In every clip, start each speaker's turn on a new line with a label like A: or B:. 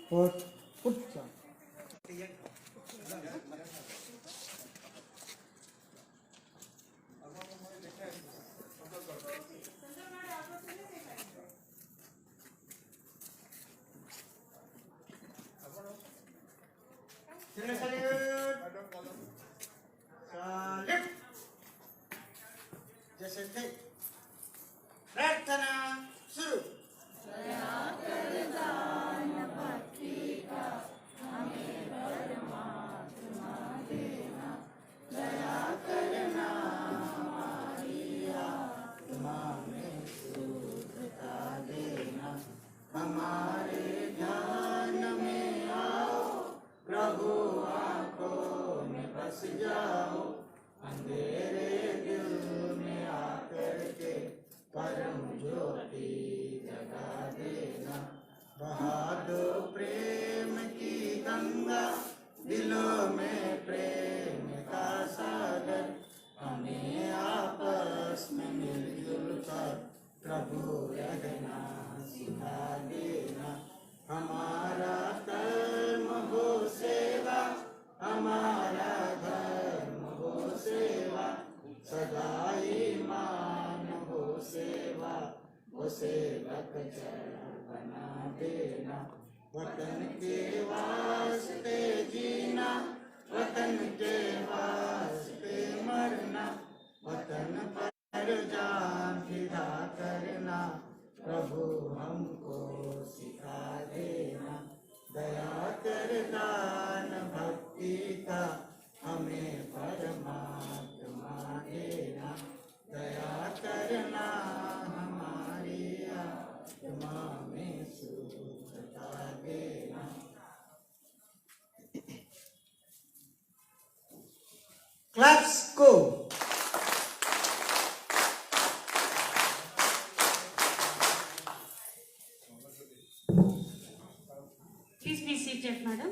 A: Put put.
B: जैसे थे प्रार्थना शुरू। हमारे ध्यान में आओ, प्रभु आंखों में बस जाओ, अंधेरे दिल में आकर के परम ज्योति जगा देना। बहा दो प्रेम की गंगा, दिलों में प्रेम का सागर, हमें आपस में मिलजुल कर प्रभु रहना सिखा देना। हमारा कर्म हो सेवा, हमारा धर्म हो सेवा, सदा ईमान हो सेवा, वो सेवक चरण बना देना। वतन के वास्ते जीना, वतन के वास्ते मरना, वतन पर जान फिदा करना, प्रभु हमको सिखा देना। दया कर दान भक्ति का, हमें परमात्मा देना। दया करना हमारी आत्मा में सुखता देना। क्लब्स को
C: Please be seated, madam.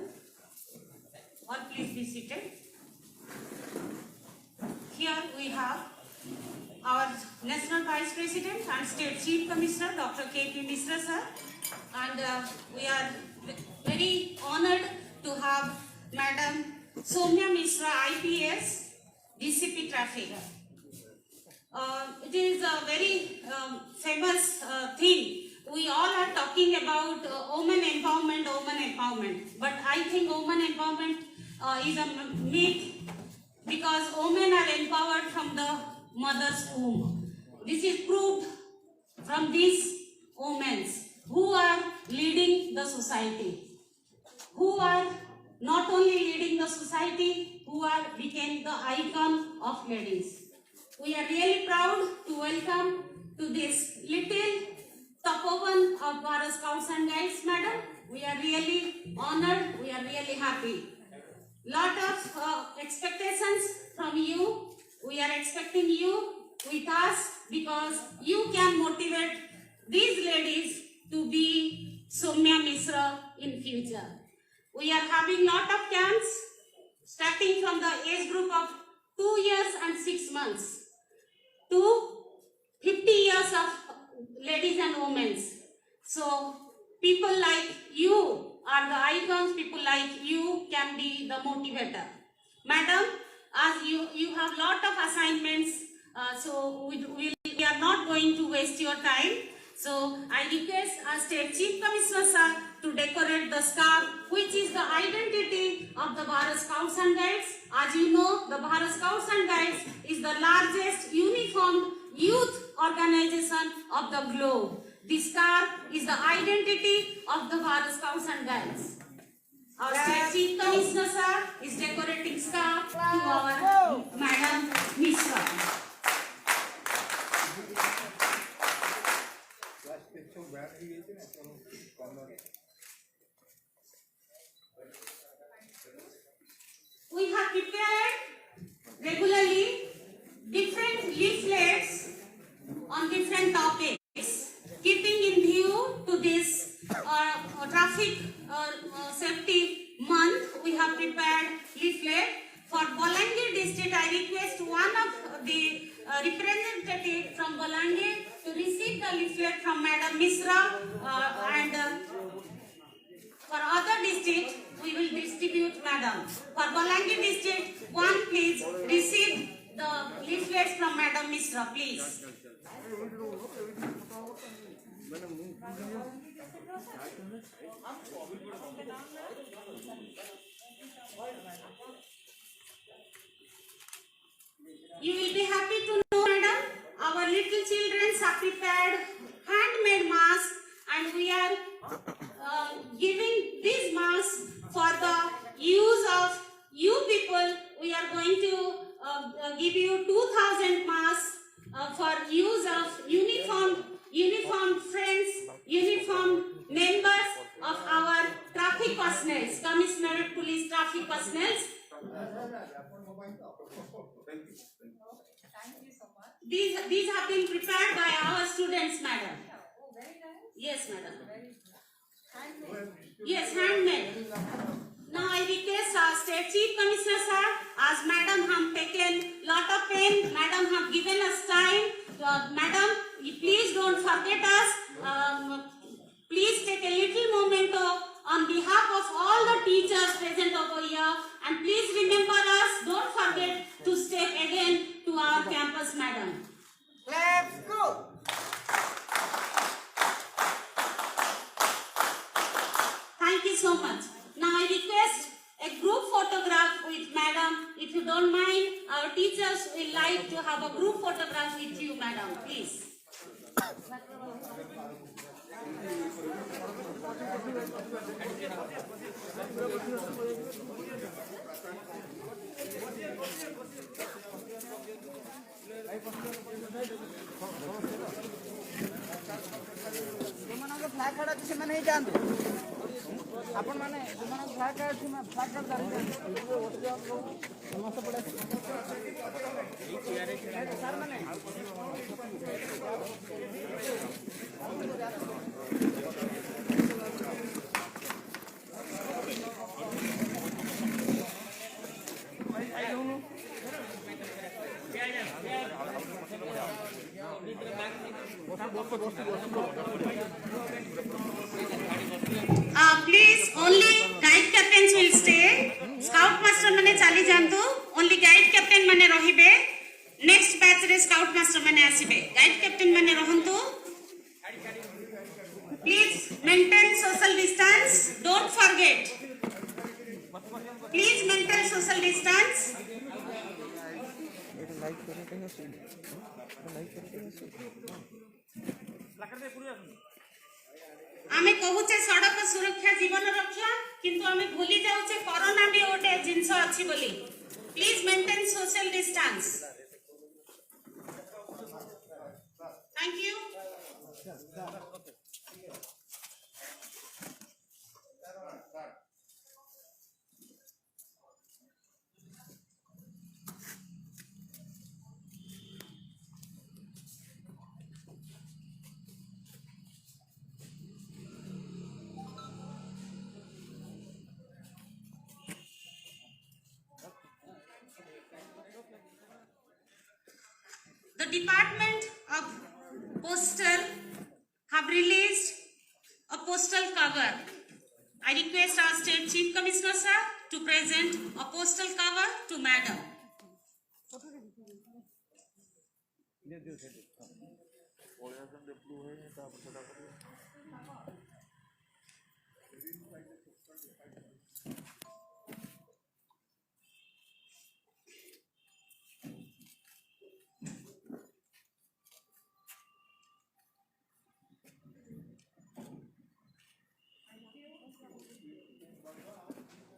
C: Or please be seated. Here we have our National Vice President and State Chief Commissioner, Dr. K.P. Misra sir. And we are very honored to have Madam Somya Misra, IPS, DCP Traffic. It is a very famous thing. We all are talking about women empowerment. But I think women empowerment is a myth, because women are empowered from the mother's womb. This is proved from these women who are leading the society, who are not only leading the society, who are became the icon of ladies. We are really proud to welcome to this little Tapovan of Bharat Scouts and Guides, madam. We are really honored, we are really happy. Lot of expectations from you. We are expecting you with us, because you can motivate these ladies to be Somya Misra in future. We are having lot of camps starting from the age group of 2 years and 6 months to 50 years of ladies and women. So people like you are the icons, people like you can be the motivator. Madam, as you have lot of assignments, so we are not going to waste your time. So I request our State Chief Commissioner sir to decorate the scarf, which is the identity of the Bharat Scouts and Guides. As you know, the Bharat Scouts and Guides is the largest uniformed youth organization of the globe. This scarf is the identity of the Bharat Scouts and Guides. Our State Chief Commissioner sir is decorating scarf to our Madam Misra. We have prepared regularly different leaflets on different topics. Keeping in view to this traffic safety month, we have prepared leaflet. For Bolangir district, I request one of the representative from Bolangir to receive the leaflet from Madam Misra, and for For other district, we will distribute, madam. For Balangir district, one please receive the leaflets from Madam Misra, please. You will be happy to know, madam, our little children have prepared handmade masks, and we are giving these masks for the use of you people. We are going to give you 2,000 masks for use of uniformed friends, uniformed members of our traffic personnel, Commissionerate Police traffic personnel. These have been prepared by our students, madam. Yes, madam. Yes, handmade. Now I request our State Chief Commissioner sir, as madam have taken lot of pain, madam have given us time. Madam, please don't forget us. Please take a little moment on behalf of all the teachers present over here, and please remember us. Don't forget to step again to our campus, madam.
B: Let's go.
C: Thank you so much. Now I request a group photograph with madam. If you don't mind, our teachers will like to have a group photograph with you, madam. Please.
B: Flag card अच्छे से नहीं जानते अपन माने flag card समस्त पड़े sir माने
C: Please, only guide captains will stay. Scout master mane chali jantu. Only guide captain mane rahibe. Next batch re scout master mane asibe. Guide captain mane rahantu. Please maintain social distance. Don't forget. Please maintain social distance. आमे कहूचे सड़क सुरक्षा जीवन रक्षा किंतु आमे भूली जाउचे corona भी ओटे जिंस अछि बोली. Please maintain social distance. Thank you. The Department of Postal have released a postal cover. I request our State Chief Commissioner sir to present a postal cover to madam.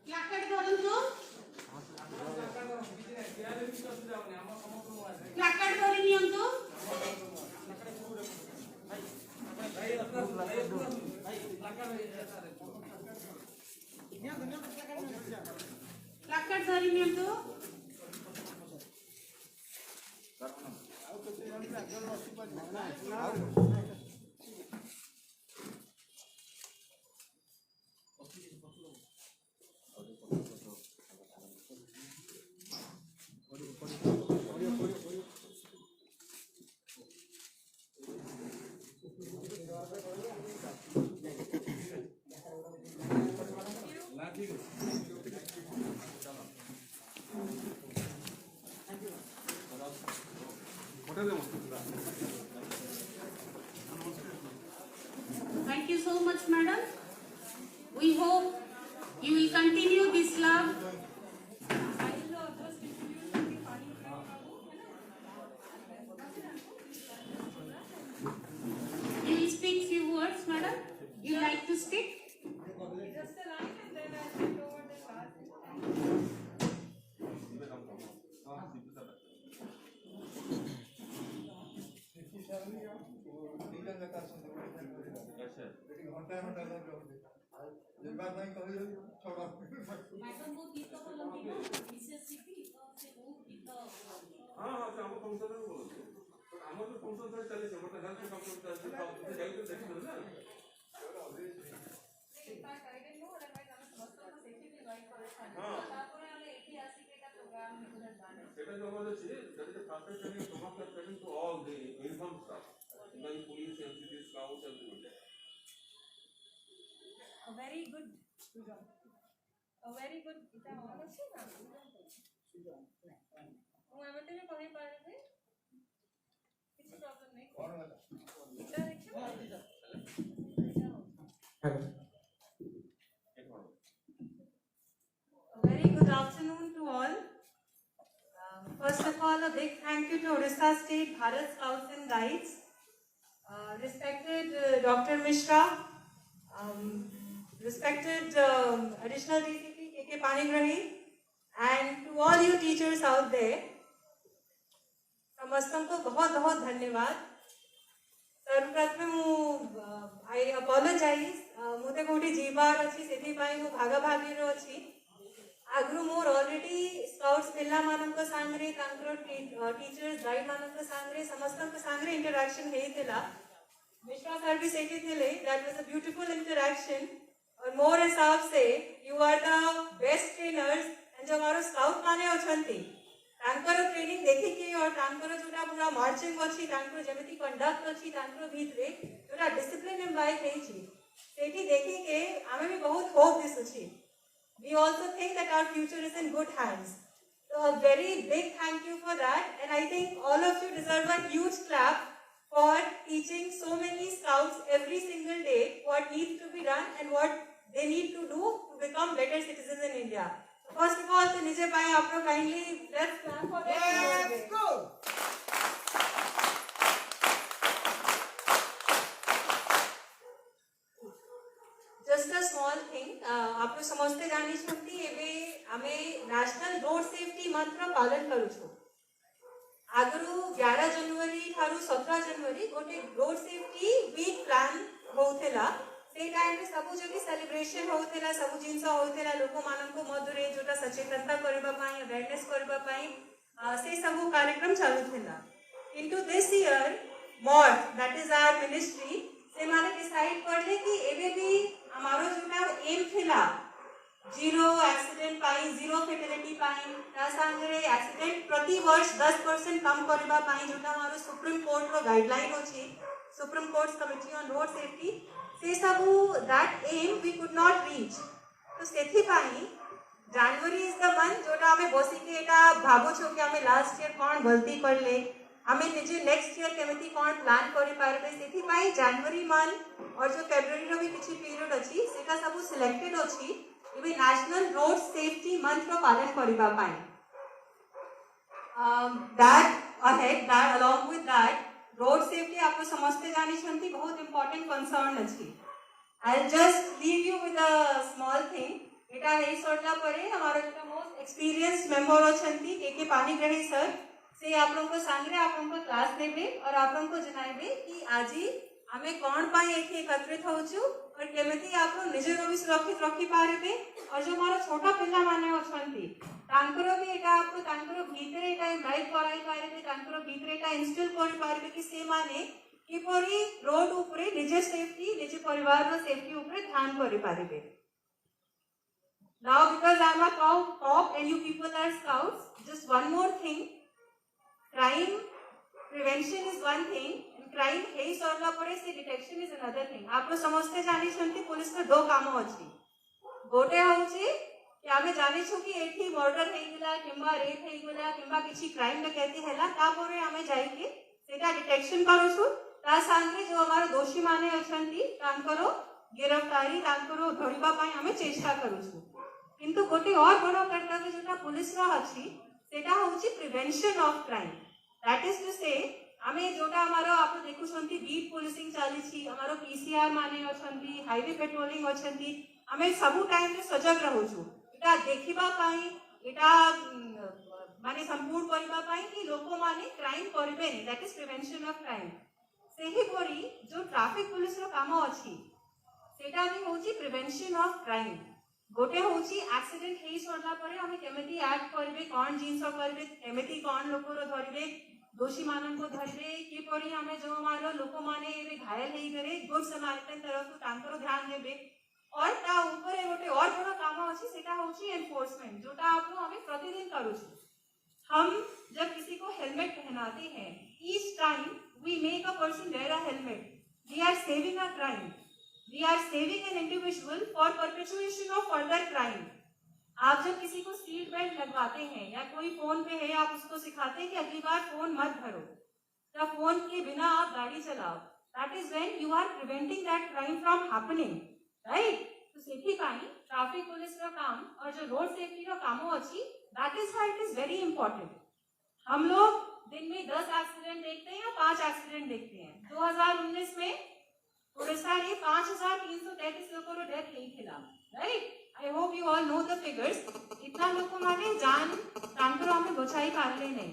C: Placard धरंतु. Placard धरि नियंतु. Placard धरि नियंतु. Thank you so much, madam. We hope you will continue this love. You will speak few words, madam. You like to speak?
A: Just a line and then I take over the last.
C: Madam वो गीत तो बोलती ना विशेष सीखी तो से वो गीत
D: हाँ हाँ से हमको फंक्शन में बोलो तो हमारे तो फंक्शन से चले से मतलब हेल्थ का फंक्शन चलते है तो जाइए तो देखिए ना सेटा जो हमारे चाहिए that is the perfect training from after training to all the uniform staff like police NCC scouts everyone
A: A very good. A very good. এটা অন আছে না ମୁଁ ଏମିତି ବି କହିପାରିବି କିଛି ପ୍ରୋବ୍ଲେମ ନାହିଁ এটা ଦେଖିବ A very good afternoon to all. First of all, a big thank you to Odisha State Bharat Scouts and Guides, respected Dr. Mishra, respected additional DCP KK Panigrahi, and to all you teachers out there, समस्तों को बहुत बहुत धन्यवाद. सर्वप्रथम I apologize मुझे कोटी जीवार अच्छी सेठी पाई मु भागा भागी रो अच्छी आगु मोर ऑलरेडी स्काउट्स पिल्ला मानन को सांगरे तांकरो टीचर्स गाइड मानन को सांगरे समस्तन को सांगरे इंटरैक्शन हेइथिला मिश्रा सर भी सेठी थिले that was a beautiful interaction और मोर हिसाब से you are the best trainers and जो मारो स्काउट माने अछंती तांकर ट्रेनिंग देखि के और तांकर जोटा पूरा मार्चिंग अछि तांकर जेमिति कंडक्ट अछि तांकर भितरे जोटा डिसिप्लिन एम्प्लॉय हेछि सेठी देखि के आमे भी बहुत होप दिस अछि. We also think that our future is in good hands. So a very big thank you for that, and I think all of you deserve a huge clap for teaching so many scouts every single day what needs to be done and what they need to do to become better citizens in India. So first of all, to Nijay Bhai, aapko kindly let's clap for that. Let's go. Just a small thing, आप लोग समझते जानी छुट्टी एबे आमे national road safety month रो पालन करू छु. आगरू 11 जनवरी थारु 17 जनवरी गोटे रोड सेफ्टी वीक प्लान होथेला. से टाइम रे सब जगह सेलिब्रेशन होथेला, सब जिंस होथेला, लोक मानन को मधुरे जोटा सचेतनता करबा पई अवेयरनेस करबा पई से सब कार्यक्रम चालू थेला. Into this year month that is our ministry से माने डिसाइड करले कि एबे भी हमारो जोटा एम थिला जीरो एक्सीडेंट पाई जीरो फेटेलिटी पाई ता संगे एक्सीडेंट प्रति वर्ष 10% कम करबा पाई जोटा हमारो सुप्रीम कोर्ट रो गाइडलाइन अछि supreme court committee on road safety से सब that aim we could not reach. तो सेथि पाई जनवरी इज द मंथ जोटा हमें बसी के एटा भाबो छो कि हमें लास्ट ईयर कोन गलती करले हमें निजे नेक्स्ट ईयर केमिति कोन प्लान करि पारबे सेथि पाई जनवरी मंथ और जो फेब्रुअरी रो भी किछि पीरियड अछि सेटा सब सिलेक्टेड अछि इबे नेशनल रोड सेफ्टी मंथ रो पालन करिबा पाई. That ahead that along with that road safety आपको समझते जानी छंती बहुत इंपोर्टेंट कंसर्न अछि. I will just leave you with a small thing. एटा हे सोडला परे हमारो जो मोस्ट एक्सपीरियंस मेंबर अछंती केके पानीग्राही सर से आप लोगों को सांगरे आप लोगों को क्लास देबे और आप लोगों को जनाइबे कि आजी हमें कौन पाई एठी एकत्रित होचु और केमिति आप लोग निजे रो भी सुरक्षित रखि पारबे और जो हमारा छोटा पिल्ला माने अछंती तांकरो भी एटा आपको तांकरो भीतरे एटा गाइड कराई पारबे तांकरो भीतरे एटा इंस्टॉल कर पारबे कि से माने किपरि रोड ऊपर निजे सेफ्टी निजे परिवार रो सेफ्टी ऊपर ध्यान करि पारबे. Now because I am a cop and you people are scouts, just one more thing. Crime prevention is one thing and crime हे सरला परे से डिटेक्शन इज अनदर थिंग. आप लोग समझते जानी छंती पुलिस का दो काम अछि. गोटे होछि कि आमे जानि छु कि एठी मर्डर हे गेला किंबा रेप हे गेला किंबा किछि क्राइम डकैती हैला ता परे आमे जाई के प्रोटेक्शन करूछु ता संगे जो हमार दोषी माने अछंती तांकरो गिरफ्तारी तांकरो धरिबा पई हमें चेष्टा करूछु किंतु गोटे और बड़ कर्तव्य जोटा पुलिस रो अछि सेटा होछि prevention of crime that is to say आमे जोटा हमारो आप देखुछंती बीट पुलिसिंग चाली छी हमारो पीसीआर माने अछंती हाईवे पेट्रोलिंग अछंती आमे सब टाइम रे सजग रहउछु एटा देखिबा पई एटा माने संपूर्ण करबा पई कि लोक माने क्राइम करबे नै that is prevention of crime सेही परी जो ट्रैफिक पुलिस रो काम अछि सेटा भी होछि प्रिवेंशन ऑफ क्राइम गोटे होछि एक्सीडेंट हेई सरला परे हमें केमिति एक्ट करबे कोन जिंस करबे केमिति कोन लोक रो धरबे दोषी मानन को धरबे कि परी हमें जो हमारो लोक माने एबे घायल हेई करे गुड समारिटन तरफ तांकरो ध्यान देबे और ता ऊपर गोटे और बड़ काम अछि सेटा होछि एनफोर्समेंट जोटा आपको हमें प्रतिदिन करूछु हम जब किसी को हेलमेट पहनाते हैं each time we make a person wear a helmet we are saving a crime we are saving an individual for perpetuation of further crime आप जब किसी को सीट बेल्ट लगवाते हैं या कोई फोन पे है आप उसको सिखाते हैं कि अगली बार फोन मत धरो या फोन के बिना आप गाड़ी चलाओ that is when you are preventing that crime from happening right तो सेठी पाई ट्रैफिक पुलिस रो काम और जो रोड सेफ्टी रो कामो अछि that is why it is very important हम लोग दिन में 10 एक्सीडेंट देखते हैं या 5 एक्सीडेंट देखते हैं 2019 में ओडिशा रे 5333 लोगों रो डेथ नहीं थिला right I hope you all know the figures इतना लोग माने जान तांकरो हमें बचाई पारले नहीं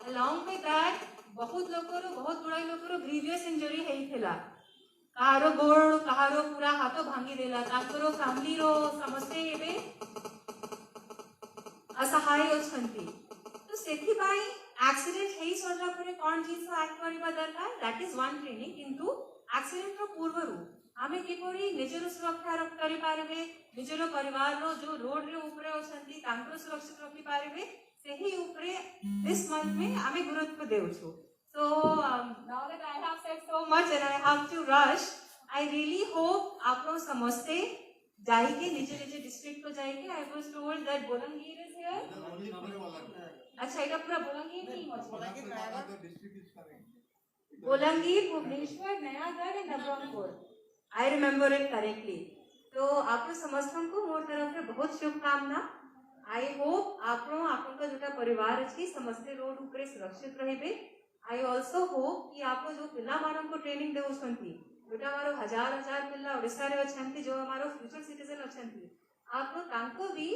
A: अलोंग विद दैट बहुत लोगों रो बहुत बड़ा लोगों रो ग्रीवियस इंजरी हेई थिला कारो गोड़ कारो पूरा हाथो भांगी देला तांकरो फैमिली रो समस्ते एबे असहाय अछंती तो सेठी पाई एक्सीडेंट हेई सरला परे कोन जिंस एक्ट करबा दरकार दैट इज वन ट्रेनिंग किंतु एक्सीडेंट रो पूर्वरु आमे किपरि निजर सुरक्षा करि पारबे निजर परिवार रो जो रोड रे ऊपर अछंती तांकर सुरक्षित रखि पारबे सेही ऊपरे दिस मंथ में आमे गुरुत्व देउछु so now that I have said so much and I have to rush I really hope आप लोग समझते जाएंगे निजे निजे डिस्ट्रिक्ट को जाएंगे I was told that Bolangir is here अच्छा इधर पूरा बोलंगीर नहीं Bolangir Bhubaneswar Nayagarh and Navarangpur I remember it correctly तो आप लोग समस्तों को मोर तरफ से बहुत शुभकामना I hope आप लोग आपका जोटा परिवार अच्छी समस्ते रोड ऊपर सुरक्षित रहेबे I also hope कि आप जो पिल्ला मानन को ट्रेनिंग देउछंती बेटा मारो हजार हजार पिल्ला ओडिसा रे अछंती जो हमारो फ्यूचर सिटीजन अछंती आप लोग तांको भी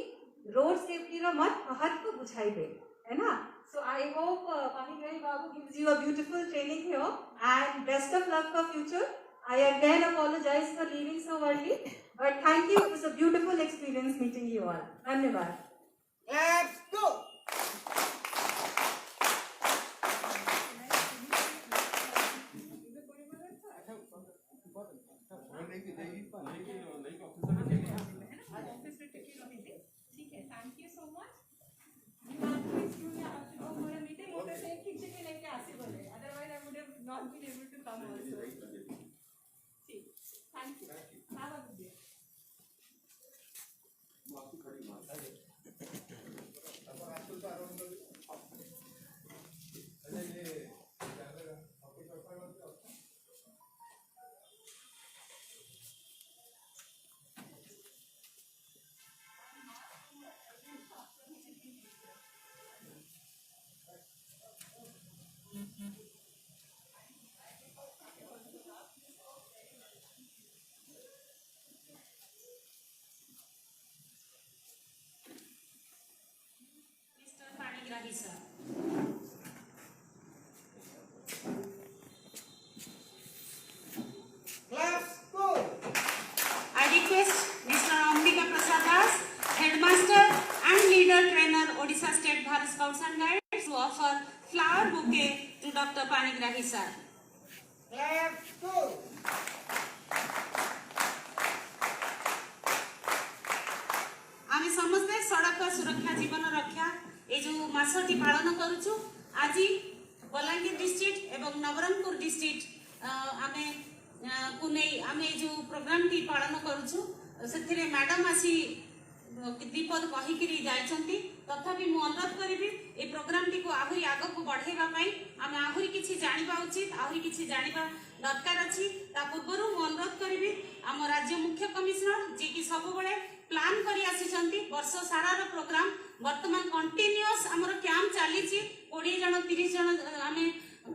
A: रोड सेफ्टी रो महत्व बुझाइबे है ना so I hope Panigrahi Babu gives you a beautiful training here and best of luck for future I again apologize for leaving so early but thank you it was a beautiful experience meeting you all धन्यवाद
B: Let's go.
A: Thank you so much. You have to excuse me. I have to go for a meeting. What is it? Kitchen में लेके आसी बोले. Otherwise, I would have not been able to come also. Thank you. Have a good day.
C: Panigrahi sir.
B: Let's go.
C: I request Mr. Ambika Prasad Das, Headmaster and Leader Trainer, Odisha State Bharat Scouts and Guides, to offer flower bouquet to Dr. Panigrahi sir.
B: Let's go.
C: आमे समस्ते सड़क सुरक्षा जीवन रक्षा ए जो मासटी पालन करूछु आज Balangir district एवं Nabarangpur district आमे कुनै आमे जो प्रोग्राम टी पालन करूछु सेथिरे मैडम आसी दीपद कहिकरी जाइछंती तथापि मु अनुरोध करिबी ए प्रोग्राम टी को आहुरी आगो को बढ़ेबा पई आमे आहुरी किछि जानिबा उचित आहुरी किछि जानिबा दरकार अछि ता पूर्वरु मु अनुरोध करिवि आम राज्य मुख्य कमिश्नर जे कि सब बळे प्लान करी आसीचंती वर्ष सारा रो प्रोग्राम वर्तमान कंटिन्यूअस हमर कैंप चालीची 20 जण 30 जण आमे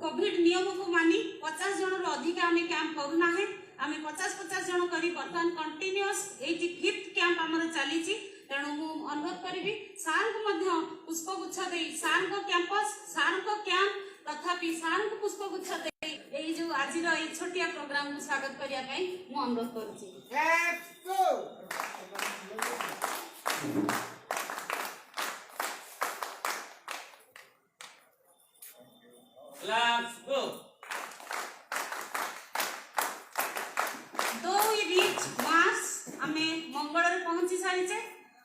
C: कोविड नियम को मानी 50 जण रो अधिक आमे कैंप करू ना है आमे 50 जण करी वर्तमान कंटिन्यूअस 85th कैंप हमर चालीची तेणु मु अनुरोध करिवि सार को मध्य पुष्पगुच्छ दे सार को कैंपस सार को कैंप तथापि सार को पुष्पगुच्छ दे एई जो आज रो ए छोटिया प्रोग्राम को स्वागत करिया पई मु अनुरोध करूची।
B: Let's go.
C: Though we reach Mars, आमे मंगल रे पहुंची सारिचे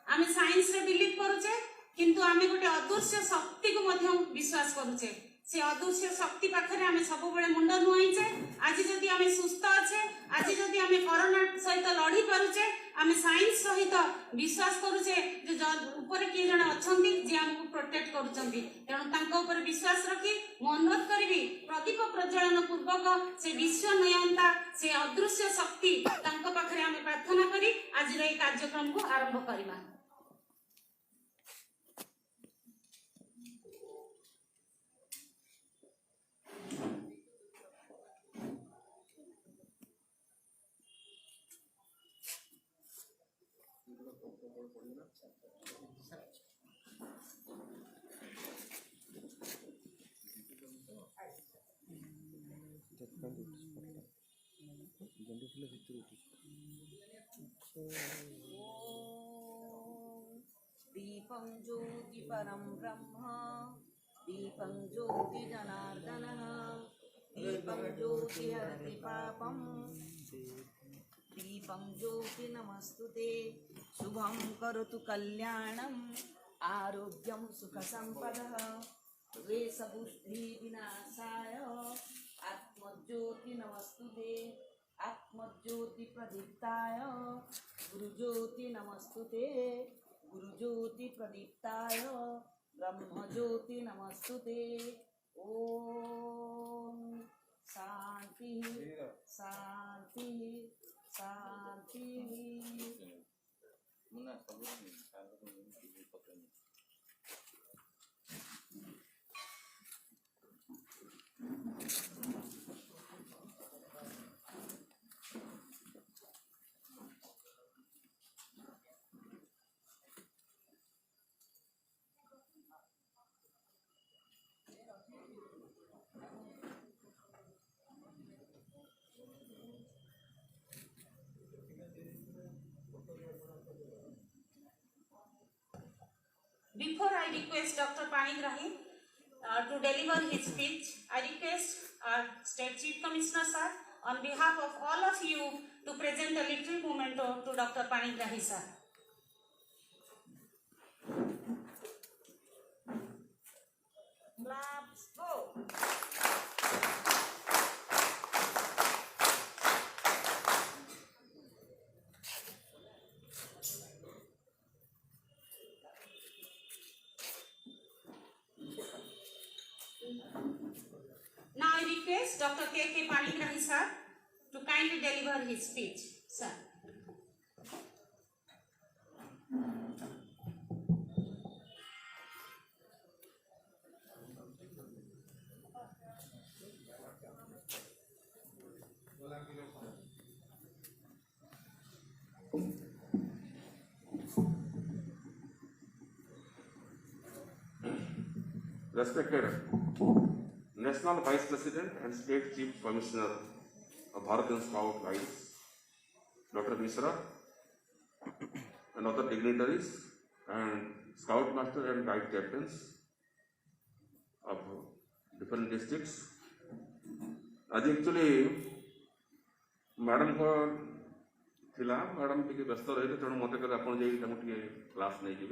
C: आमे साइंस रे बिलीव करूचे किंतु आमे गोटे अदृश्य शक्ति को मध्य विश्वास करूचे से अदृश्य शक्ति पाखरे आमे सब बळे मुंड नुआइचे आज जदी आमे सुस्थ अच्छे आज जदी आमे कोरोना सहित लड़ी पारुचे आमे साइंस सहित विश्वास करूचे जे ऊपर के जण अछंती जे हमको प्रोटेक्ट करूचंती तेणु तांको ऊपर विश्वास रखी मु अनुरोध करिवि प्रदीप प्रज्वलन पूर्वक से विश्व नयनता से अदृश्य शक्ति तांको पाखरे आमे प्रार्थना करी आज रे कार्यक्रम को आरंभ करिबा।
E: दीपं ज्योति परं ब्रह्म दीपं ज्योति जनार्दनः दीपं ज्योति हरति पापं दीपं ज्योति नमस्तुते शुभं करोतु कल्याणं आरोग्यं सुखसम्पदः द्वेषबुद्धि विनाशाय आत्मज्योति नमस्तुते आत्मज्योति प्रदीप्ताय गुरुज्योति नमस्तुते गुरुज्योति प्रदीप्ताय ब्रह्मज्योति नमस्तुते। ओम शांति शांति शांति।
C: Before I request Dr. Panigrahi to deliver his speech, I request our State Chief Commissioner sir, on behalf of all of you, to present a little memento to Dr. Panigrahi sir.
E: Let's go.
C: Now I request Dr. K.K. Panigrahi sir to kindly deliver his speech, sir.
D: Respected National Vice President and State Chief Commissioner of Bharatiya Scout Guides, Dr. Mishra, and other dignitaries and Scout Master and Guide Captains of different districts. आज actually madam को थिला madam टिके व्यस्त रही तेणु मत कहले आप क्लास नहीं जी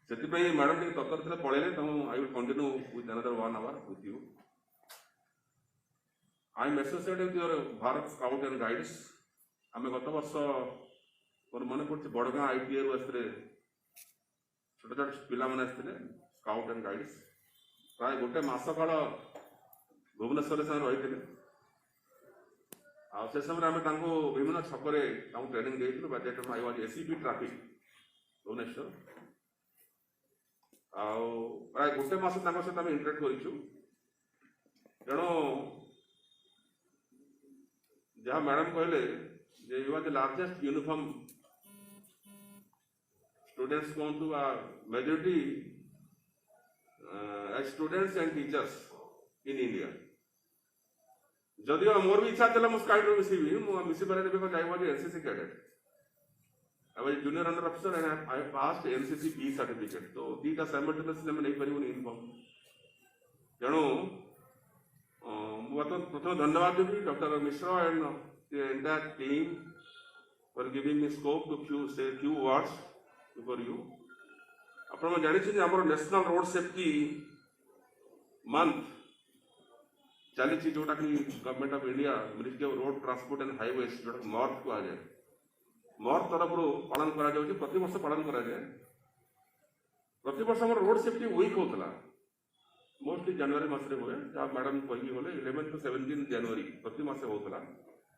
D: से मैडम टे तत्पर थे पढ़े तो I will continue with another 1 hour with you. I am associated with your Bharat Scout and Guides. आम गत वर्ष मोर मन पड़े बड़गाँ ITA रु आसते छोट छोट पिला मैंने आसते स्काउट एंड गाइड्स प्राय गोटे मास काल भुवनेश्वर से रही से समय आम विभिन्न छकरे ट्रेनिंग देलु by that I was ACP traffic Bhubaneswar प्राय गोटे मास सहित आम इंटरेक्ट करूँ तेणु जहाँ मैडम कहले you are the largest uniform students कहतु majority students and teachers in India जदिव मोर भी इच्छा था मुझे स्काउट मिसबी मिसी पारे because I was NCC cadet I was junior under officer and I passed NCC B certificate तो दीटा साइमल्टेनियसली आम नहीं पारू यूनिफॉर्म तेणु प्रथम धन्यवाद Devi doctor Mishra and the entire team for giving me scope to say few words before you आपण जानी आम नेशनल रोड सेफ्टी मंथ चली जोटा कि government of India ministry of road transport and highways जोटा मर्थ कहुए मर्थ तरफ पालन करा प्रति वर्ष पालन करा प्रति वर्ष आम रोड सेफ्टी वीक होता मोस्टली जनवरी मसरे हुए जहाँ मैडम कही गले 11 to 17 जनवरी प्रति मास होता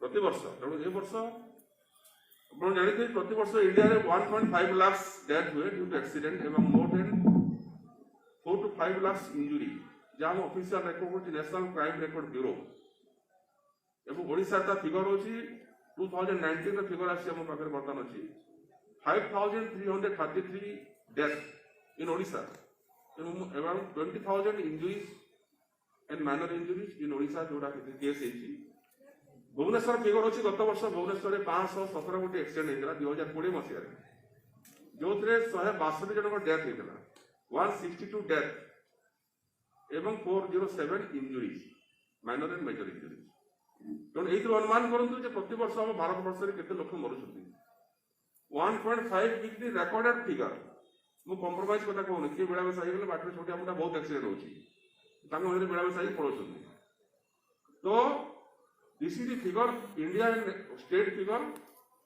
D: प्रति वर्ष तेणु ए वर्ष आप जानते प्रति वर्ष इंडिया रे 1.5 लाख डेथ हुए ड्यू टू एक्सीडेंट एवं more than 4 to 5 lakh injury जहाँ ऑफिशियल रेकॉर्ड हो नेशनल क्राइम रेकॉर्ड ब्यूरो एवं ओडिशा ता फिगर होची 2019 रो फिगर आसी हम पाखरे बर्तन अछि 5333 death in Odisha around 20,000 injuries and minor injuries in Odisha जोड़ा केस है भुवनेश्वर फिगर अच्छी गत वर्ष भुवनेश्वर 517 गोटे एक्सीडेंट होता 2020 मसीह जो 162 जन डेथ होता 162 डेथ एवं 407 injuries minor and major injuries तेणु ये अनुमान करूँ प्रति वर्ष हम भारत वर्ष में केते लोक मरुंट 1.5 विथ द रेकॉर्डेड फिगर मु कंप्रोमाइज कथा कहूँ किए बेड़ा सही गले बाटर छोटे मोटा बहुत एक्सीडेंट होती बेड़ा सही पड़ोस तो this is the figure India state figure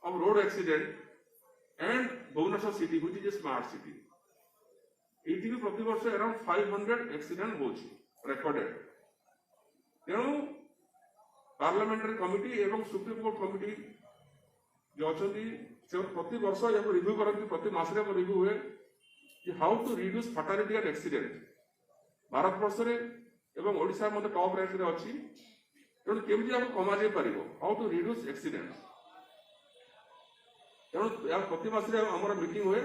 D: of road accident and Bhubaneswar city which is a smart city ये भी प्रति वर्ष अराउंड 500 एक्सीडेंट हो रेकॉर्डेड तेणु पार्लियामेंटरी कमिटी एवं सुप्रीम कोर्ट कमिटी जो अच्छा प्रति वर्ष या रिव्यू करती प्रति मसरे रिव्यू हुए how to reduce fatality and accident Bharat वर्ष एवं ओडिशा मध्य टॉप रैंक रे अछि तेणु केमती आपको कमा जाई परिबो हाउ टू रिड्यूस एक्सीडेंट तेणु या प्रति मासरे हमर मीटिंग हुए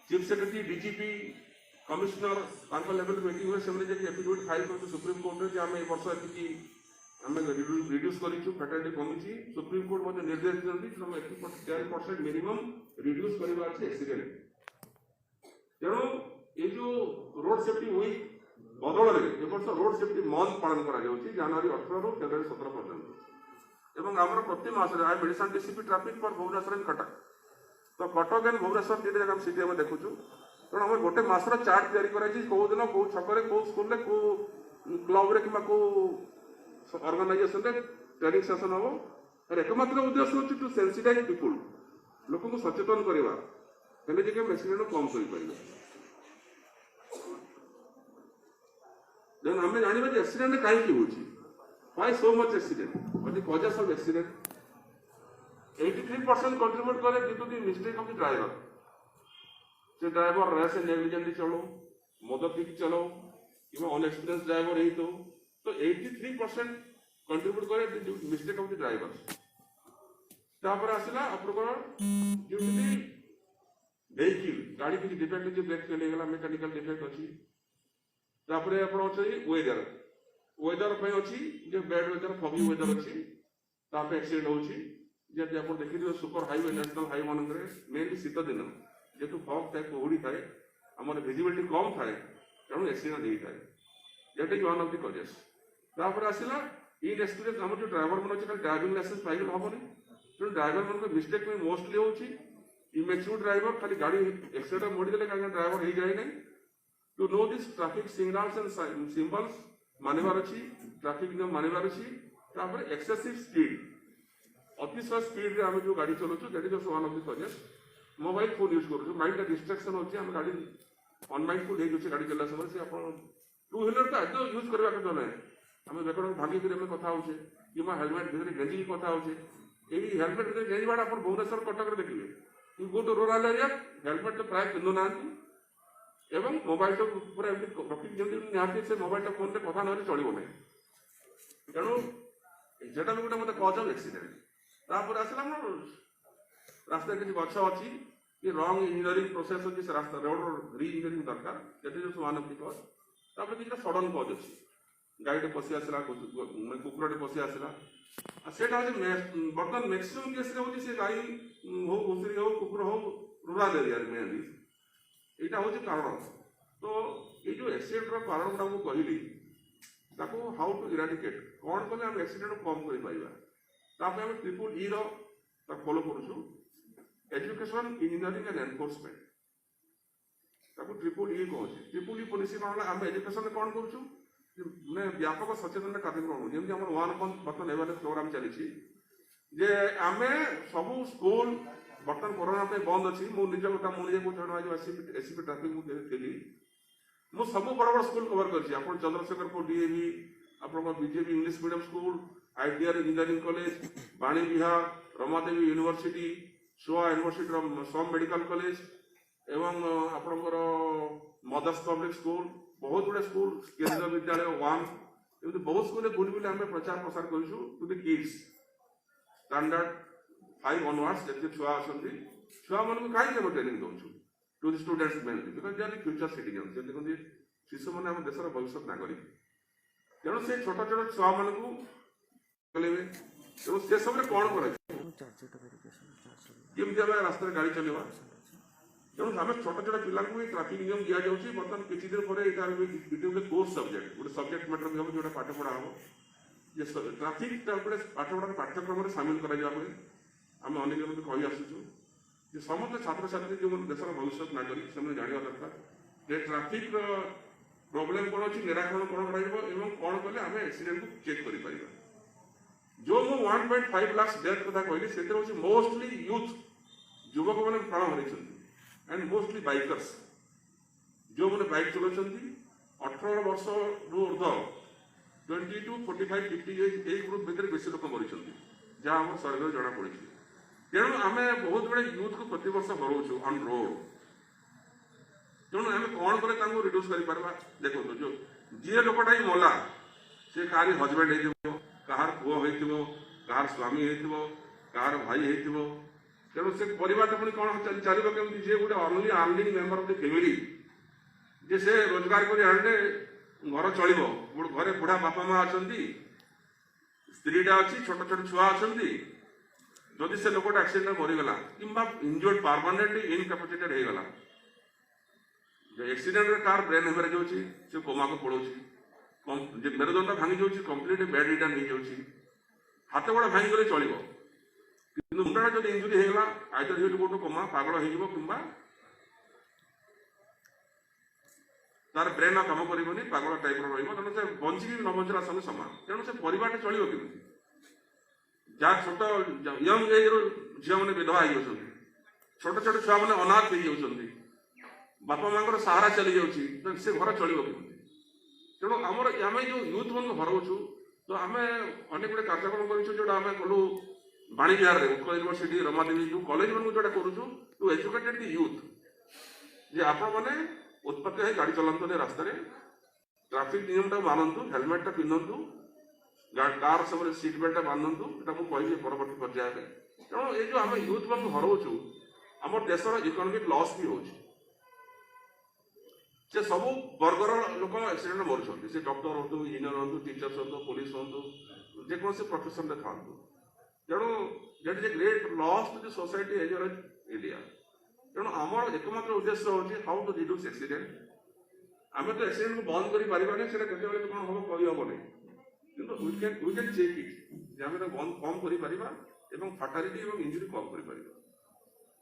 D: चीफ सेक्रेटरी डीजीपी कमिश्नर तांको लेवल मीटिंग हुए सेमने जे एफिडेविट फाइल करते सुप्रीम कोर्ट रे जे हम ए वर्ष एति हम रिड्यूस करिछु फैटालिटी कमिछि सुप्रीम कोर्ट मध्य निर्देश दियंती हम 10% मिनिमम रिड्यूस करबा अछि एक्सीडेंट तेणु ये जो रोड सेफ्टी वीक बदल में वर्ष रोड सेफ्टी मंथ पालन करा जनवरी 18 रू फेब्रुआरी 17 पर्यंत एवं आमर प्रति मास आई मेडिसिन DCP traffic for Bhubaneswar and Cuttack तो कटक एंड भुवनेश्वर तीन जगह सिटी आम देखुचु तेणु आम गोटे मासर चार्ट तैयारी कौ दिन कौ छक कौ स्कूल कौ क्लब कि ऑर्गेनाइजेशन ट्रेनिंग सेशन हम एकमात्र उद्देश्य हूँ टू सेंसिटाइज पीपुल लोक सचेतन करवा एक्सीडेंट कम कर हमें जानवा एक्सीडेंट कहीं why so much accident what the causes of accident 83% contribute करे due to the mistake of the driver से ड्राइवर रैश एंड नेग्लिजेंटली चलो मद पीक चलो कि अनएक्सपीरियंस ड्राइवर है तो 83% कंट्रीब्यूट करे due to mistake of the driver तापर आसला आपनकर ड्यू टू द वेहिकल गाड़ी की डिफेक्ट जो ब्रेक फेल गला मेकानिकल डिफेक्ट अछि तापरे आपण अछि वेदर पे अछि जे बैड वेदर फॉगी वेदर अछि तापे एक्सीडेंट होछि जे आपण देखि सुपर हाईवे नेशनल हाईवे मन रे मेनली शीत दिन जेतु फॉग टाइप ओडी थाए हमर विजिबिलिटी कम थाए तेणु एक्सीडेंट नहीं थाए that is one of the causes तापर आसिला इन एक्सपीरियंस हमर जो ड्राइवर मन अछि ड्राइविंग लाइसेंस पाइल हबनी तो ड्राइवर मन को मिस्टेक में मोस्टली होछि इमेच्योर ड्राइवर खाली गाड़ी एक्सीडेंट मोड़ी देले काहे ड्राइवर ही जाय नहीं to know this traffic signals and symbols मानेबार अछि ट्रैफिक नियम मानेबार अछि तापर एक्सेसिव स्पीड अतिशय स्पीड रे हम जो गाड़ी चलोछु that is also one of the causes mobile phone use करू माइंड डिस्ट्रैक्शन होछि हम गाड़ी अनमाइंडफुल हे जोछि गाड़ी चला समय से आपण टू व्हीलर तो आदि यूज करवा कथा ना आम बेकड़ भांगी आम कथा होचे कि हेलमेट भितर गेंजी कथा होचे यही हेलमेट भितर गेंजवाड़ा आप भुवनेश्वर कटक देखिए you go to rural area helmet तो प्राय पिंधु ना एवं मोबाइल तो पूरा रखी निहाती से मोबाइल फोन से कथा ना चलो ना तेणु सेटा भी गोटे मतलब कज ऑफ एक्सीडेंट तापर आसला ना रास्ता किसी गछ अच्छी कि रंग इंजीनियरिंग प्रोसेस अच्छी से रास्ता रोड रि इंजीनियरिंग दरकार दैट वन ऑफ द कज तापर किसी सडन कज अच्छी गाड़ी पशि आसला कुकुरटे पशि आसला सेटा हूँ बर्तमान मैक्सिमम केस से गाई हो घुषुरी हो कुकुर हो रूराल एरिया मेनली यहाँ हूँ कारण तो ये जो एक्सीडेंट कारण गुड़ा मुझे कहली हाउ टू इराडिकेट कौन कले आम एक्सीडेंट कम कर आम ट्रिपल ई फॉलो करूँ education engineering and enforcement triple E कहूँ ट्रिपल ई पॉलिसी कौन आम एजुकेशन कौन करूँ मैं व्यापक सचेतन कार्यक्रम जमी आम वन मंथ बर्तमान एवेयरनेस प्रोग्राम चली जे आम सब स्कूल बर्तमान कोरोना पे बंद अच्छी मुझे गोटा मुझे एससीपी ट्राफिक थी मुझे सब बड़ बड़ स्कूल कवर कर चंद्रशेखरपुर डीएवी आप BJP English medium school ITR engineering college बाणी विहार रमादेवी यूनिवर्सिटी सोआ यूनिवर्सिटी सम मेडिकल कॉलेज एवं आपणकर मदर्स पब्लिक स्कूल बहुत गुड़े स्कूल केंद्रीय विद्यालय वन एमती बहुत स्कूल बुली बुली आम प्रचार प्रसार करूँ to the kids standard 5 onwards जितने छुआ अच्छा छुआ मान कहीं ट्रेनिंग दूँ to the students mainly because they are the future citizen से देखते शिशु मैंने आम देशर भविष्य नागरिक तेणु से छोट छोट छुआ मान चलेबे तेणु से सब कौन करमती आम रास्ता गाड़ी चलवा तेणु आम छोट छोट पिला ट्राफिक नियम दि जाऊँगी बर्तमान किसी दिन पर गोटे कोर्स सब्जेक्ट गोटे सब्जेक्ट मैटर भी हम जो पाठ पढ़ा हम जे ट्राफिक गोटे पाठ पढ़ा पाठ्यक्रम सामिल करा आम अनेक कही आसुचु जे समस्त छात्र छात्री जो देशर भविष्य नागरिक से जानवा दरकार जे ट्राफिक प्रोब्लेम कौन अच्छी निराकरण कौन कौन कले आम एक्सीडेंट को चेक कर जो मु 1.5 लाख डेथ कथा कहली से मोस्टली यूथ युवक मैंने प्राण हर एंड मोस्टली बाइकर्स जो मैंने बाइक चलाऊँ 18 वर्ष रु ऊर्ध 20 to 45 50 एज ग्रुप भितर बेसी लोक मरी जहाँ आम सर्वे जना पड़ी तेणु आम बहुत बड़े यूथ को प्रति वर्ष हराऊँ ऑन रोड तेणु आम कौन कले रिड्यूस कर देखो जो जी लोकटा ही मला सी कहार हजबैंड हो कहार पुओ हो कहार स्वामी हो कहार भाई हो तेणु से परिवार पुणी कौन चलो कमी जी गोटे only earning member of the family जे से रोजगार कर आने घर चलो घरे बुढ़ा बापा माँ अच्छा स्त्रीटा अच्छी छोट छोट छुआ अच्छा जदि से लोकटा एक्सीडेंट मरीगला कि इंजर्ड परमानेंटली इनकैपेसिटेड होगला एक्सीडेंट कार ब्रेन हेमरेज होची से कोमा को पड़ोची मेरुदंड भांगी जाऊँगी कंप्लीट बेड रिटर्न हो जाऊँगी हाथ गोड़ा भांगी गले चलो कि मुंडा जब इंजुरी होगा either you go two comma पागल हो कि तार ब्रेन कम कर पागल टाइप रो से बंचिकी न बचला संगे सामान तेणु से परिवार चलो केमी जहाँ छोट यंग एज झील मैंने विधवा हो छोट छोट छुआ मैंने अनाथ हो बापा माँ सहारा चली जाऊँगी से घर चलो केमी तेणु आमर आम जो यूथ मन हराऊँ तो आम अनेक गुड़े कार्यक्रम करें कलु बाणी विहार उत्कल यूनिवर्सिटी रमादेवी जो कॉलेज मन जो करूँ टू एजुकेटेड द यूथ जे आपण मैंने उत्पत्ति है गाड़ी चलाते रास्ता ट्राफिक नियम टा मानतु हेलमेट पिंधतु कार सब सीट बेल्ट बांधतु ये मुझे परवर्ती पर्याय तेणु ये जो आम यूथ मन हराऊँ आम देशर इकोनोमिक लॉस भी हो सब वर्गर लोक एक्सीडेंट मरुँच से डॉक्टर हूँ इंजीनियर हूँ टीचर्स हूँ पुलिस हूँ जेकोसी प्रोफेशन था तेणु that is a great loss to the society as well as India तेणु आमर एकमात्र उद्देश्य हूँ हाउ टू रिड्यूस एक्सीडेंट आम तो एक्सीडेंट को बंद कर पारे से कौन हम कही हम नहीं वी कैन चेक इट आम बंद कम कर फाटालिटी और इंजुरी कम कर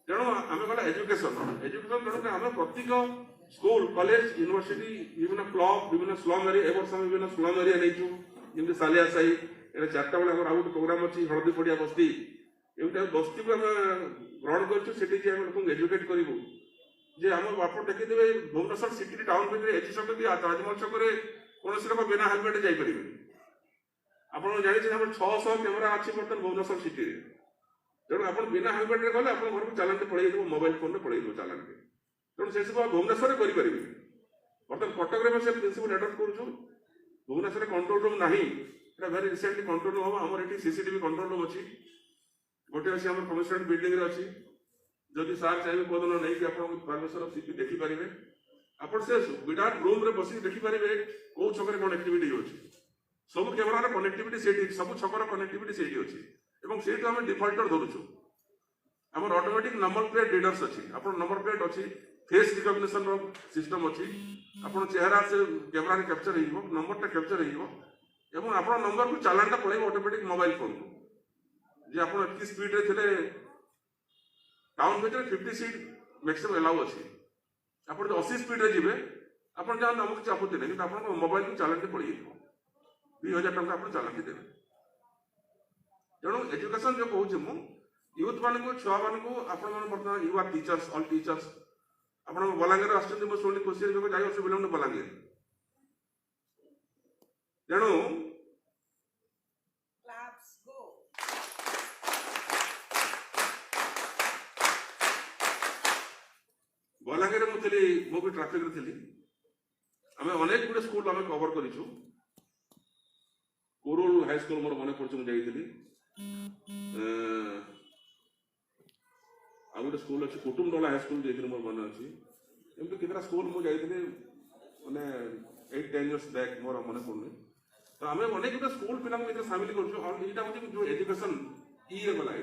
D: तेणु आम गला एजुकेशन तेणु आम प्रत्येक स्कूल कॉलेज यूनिवर्सिटी विभिन्न क्लब विभिन्न स्लम एरिया ए वर्ष विभिन्न स्लम एरिया नहीं जमी सालिया साई ये 4टा बेले आम गोटे प्रोग्राम अच्छी हलदी पड़िया बस्ती एमती बस्ती को आम ग्रहण करूँ लोक एजुकेट करूँ जे हम आप देखिए भुवनेश्वर सिटी टाउन भितर एच छक कि राजमहल छक कौन लोक बिना हेलमेट जापर आप जानते हैं 600 कैमेरा अच्छी बर्तमान भुवनेश्वर सिटी तेणु आप बिना हेलमेट गले आप घर को चालान पड़े मोबाइल फोन पड़े चालान तेणु से सब भुवनेश्वर करेंगे बर्तमान कटक से प्रिंसिपल एडप्ट करूँ भुवनेश्वर कंट्रोल रूम ना भेरी रिसेंटली कंट्रोल रूम हम आम ये सीसीटीवी कंट्रोल रूम अच्छी गोटे अच्छी आम कमिशनरेट बिल्डिंग अच्छी जदि सार चाहिए कोदन नहीं आप परमेश्वर सीपी देखिपारे आप से विराट रूम रे बस देखिपारे कौ छक कनेक्टिविटी अच्छी सब कैमेरार कनेक्टिविटी से सब छकर कनेक्टिविटी से अच्छी से आम डिफल्टर धरुचु आम ऑटोमेटिक नंबर प्लेट रीडर्स अच्छी आप नंबर प्लेट अच्छी फेस रिकग्निशन सिस्टम अच्छी आप चेहरा से कैमेरा कैप्चर हो नंबर कैप्चर हो आप नंबर को चालान पड़े ऑटोमेटिक मोबाइल फोन को जे आप स्पीड थे टाउन भर 50 सीट मैक्सिमम एलाउ अच्छी आप 80 स्पीड रे जी आप जहाँ आम किसी आपत्ति नहीं आप मोबाइल को चालान पड़ जाए 2000 टका आप चालान देवे तेणु एजुकेशन जो कहूँ मु यूथ मान छुआ मान बर्तमान you are teachers all teachers आप बलांगीर आसुँच शुणी खुशी जाए बिलंग बलांगीर तेणु
E: Claps go.
D: बलांगीर मु भी ट्राफिक थी आम अनेक गुड़े स्कूल आम कवर करूँ कोरोल हाई स्कूल मोर मन पड़े मुझे आ गए स्कूल अच्छी कुटुमडोला हाई स्कूल जाइए मोर मन अच्छी एमती कितना स्कूल मुझे मैंने 8-10 इयर्स बैक मोर मन पड़े तो आम अनेक गुटे स्कूल पिला सामिल कर जो एजुकेशन ये गला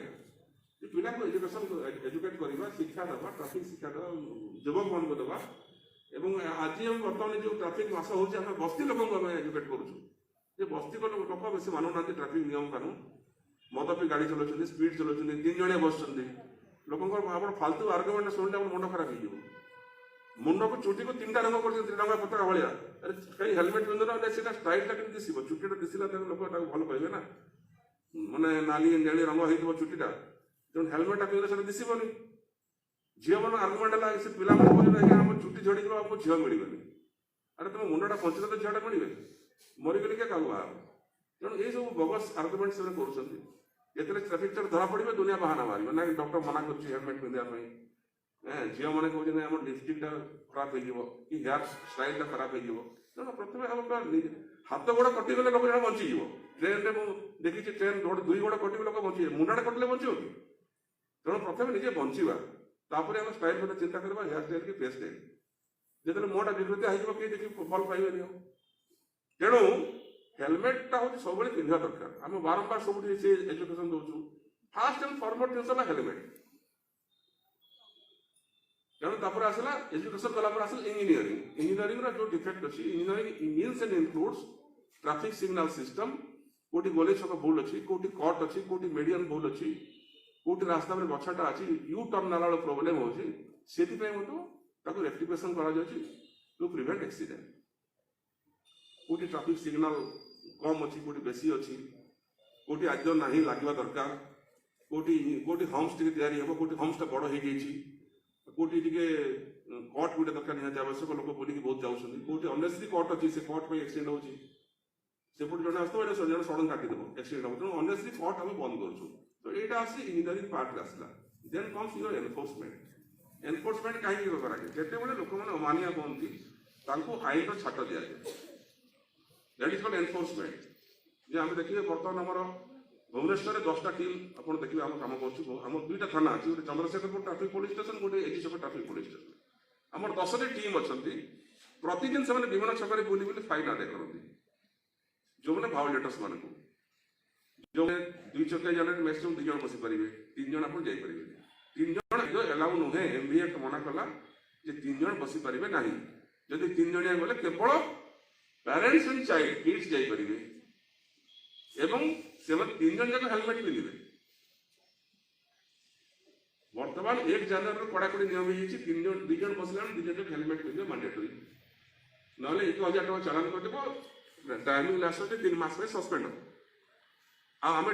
D: पिला को एजुकेशन एजुकेट करवा शिक्षा देवा ट्राफिक शिक्षा देवा युवक मान देवा आज हम बर्तमान जो ट्राफिक मास हो बस्ती लोक एजुकेट करुँ बस्ती लोक बेस मानुना ट्राफिक नियम कानून मद पी गाड़ी चलाऊँ स्पीड चलाऊँ 3 जणिया बस लोक फालतू आर्गुमेंट शुणी मुंड खराब हो मुंड को चुटी को 3टा रंग कर 3 टंका पताका भाया अरे कहीं हेलमेट पिंधुना स्टाइलटा के दिशा चुटीटा दिशा लोक भल कहे ना माने नाली नेली रंग हो चुटीटा तेणु हेलमेटा पिंधे दिशबनी झील मान आर्गुमेंट है से पिला आम चुटी झड़ी आमको झील मिलबनी अरे तुम मुंडा पंचले तो झीलटा मिले मरीगले क्या क्या बाहर तेणु ये सब बगस आर्गुमेंट से कर ट्राफिक चार्ज धरा पड़े दुनिया बाहाना बाहर ना डॉक्टर मना कर हेलमेट पिंधा झील मैंने कहते आम लिपस्टिक खराब हो हेयर स्टाइल खराब हो तेणु प्रथम हाथ गोड़ कटिगले लोक जन बंचीज ट्रेन में देखी ट्रेन 2 गोड़ कटिगले लोक बंची मुंडाटा कटिले बंचो कि तेणु प्रथम निजे बंचा तापर आम स्टाइल कथा चिंता करवा हेयर स्टाइल कि फेस स्टाइल जो मुहटा विकृति हो किए देखिए भल पाइबे तेणु हेलमेटा हूँ सब पिंधा दरकार आम बारंबार सब एजुकेशन दौचु फास्ट एंड फॉरवर्ड जिन हेलमेट तेणु तापर आसला एजुकेशन कला आसला इंजीनियरिंग जो डिफेक्ट अच्छी engineering means and includes traffic signal system कोटी गोले छक भूल अच्छी कोटी कट अच्छी कोटी मीडियम भूल अच्छी कोटी रास्ता में गछाटा अच्छी यू टर्न नाला प्रोब्लेम होची रेक्टिफिकेशन टू प्रिवेंट एक्सीडेंट कोटी ट्रैफिक सिग्नल कम अच्छी कोटी बेसी अच्छी कोटी आज ना लगे दरकार कोटी कोटी हम्स टी कोटी हम्सटा बड़ हो कोटी कट गोटे दरकार निहाती आवश्यक लोक बोलिक बहुत जाऊँ कोटी अनेसरी कट अच्छी से कट एक्सीडेंट होची सेपटे जन आसो जन सडन काटिदेव एक्सीडेंट हम तेणु अनेसरी कट आम बंद करूँ तो यहाँ आसी इंजीनियरिंग पार्ट आसला देन कम्स योर एनफोर्समेंट कहीं कराए लोक मैंने अमानिया कहती आईन छाट दि जाए दैट इज कॉल्ड एनफोर्समेंट जे आम देखिए बर्तमान आमर भुवनेश्वर 10टा टीम आप देखिए आम कम करें 2टा थाना अच्छी गोटे चंद्रशेखरपुर ट्राफिक पुलिस स्टेशन गोटे एजी छक ट्राफिक पुलिस स्टेशन आमर 10टी टीम अच्छा प्रतिदिन से विभिन्न छक बुली बुली फाइन आदाय करती जो मैंने भाओलेटर्स मान को जो 2 चकिया जान मैक्सिमम 2 जन बसी पारे 3 जन आप जापर 3 जन एलाउ नुहे एमबी एक्ट मना कला 3 जन बसी पारे ना जदि 3 जणिया गले केवल पेरेंट्स एंड चाइल्ड किड्स जापर एवं से 3 जन जाक हेलमेट पिंधे बर्तमान 1 जनवरी कड़ाकड़ी नियम हो 3 जन 2 जन बसला 2 जन हेलमेट पिंधे मैंडेटरी ना 1000 टका चालान कर ड्राइविंग लाइसेंस 3 मास में सस्पेंड आम